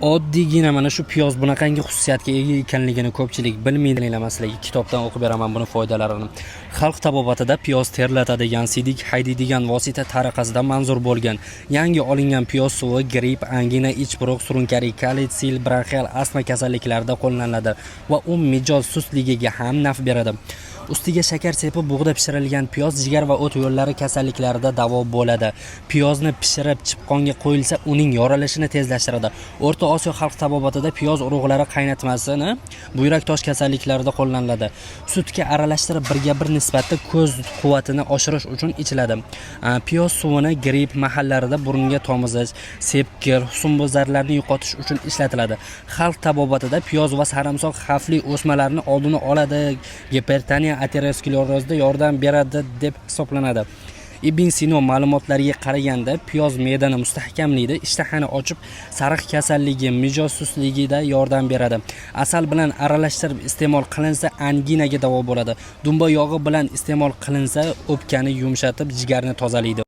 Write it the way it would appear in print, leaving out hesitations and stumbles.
Oddiygina mana shu piyoz bunaqangi xususiyatga ega ekanligini ko'pchilik bilmaydi. Sizlarga kitobdan o'qib beraman buni foydalarini. Xalq tabobatida piyoz terlatadigan, siydik haydaydigan vosita tariqasida manzur bo'lgan. Yangi olingan piyoz suvi gripp, angina, ich buruq, surunkali, kalit, sil, bronxial, astma kasalliklarida qo'llaniladi va u mijoz sustligiga ham naf beradi. Ustiga shakar sepib bug'da pishirilgan piyoz jigar va o't yo'llari kasalliklarida davo bo'ladi. Piyozni pishirib chipqonga qo'yilsa, uning yorilishini tezlashtiradi. O'rta Osiyo xalq tabobatida piyoz urug'lari qaynatmasini buyrak tosh kasalliklarida qo'llaniladi. Sutga aralashtirib 1:1 nisbatda ko'z quvvatini oshirish uchun ichiladi. Piyoz suvini gripp mahallarida burunga tomizish, sepkir, husnbuzarlarni yo'qotish uchun ishlatiladi. Xalq tabobatida piyoz va sarimsoq xavfli o'smalarni oldini oladi, gipertoniya, aterosklerozda yordam beradi deb hisoblanadi. Ibn Sino ma'lumotlariga qaraganda piyoz me'dani mustahkamlaydi, ishtahani ochib, sariq kasalligi, mijoz sustligida yordam beradi. Asal bilan aralashtirib iste'mol qilinsa anginaga davo bo'ladi. Dumba yog'i bilan iste'mol qilinsa o'pkani yumshatib, jigarni tozalaydi.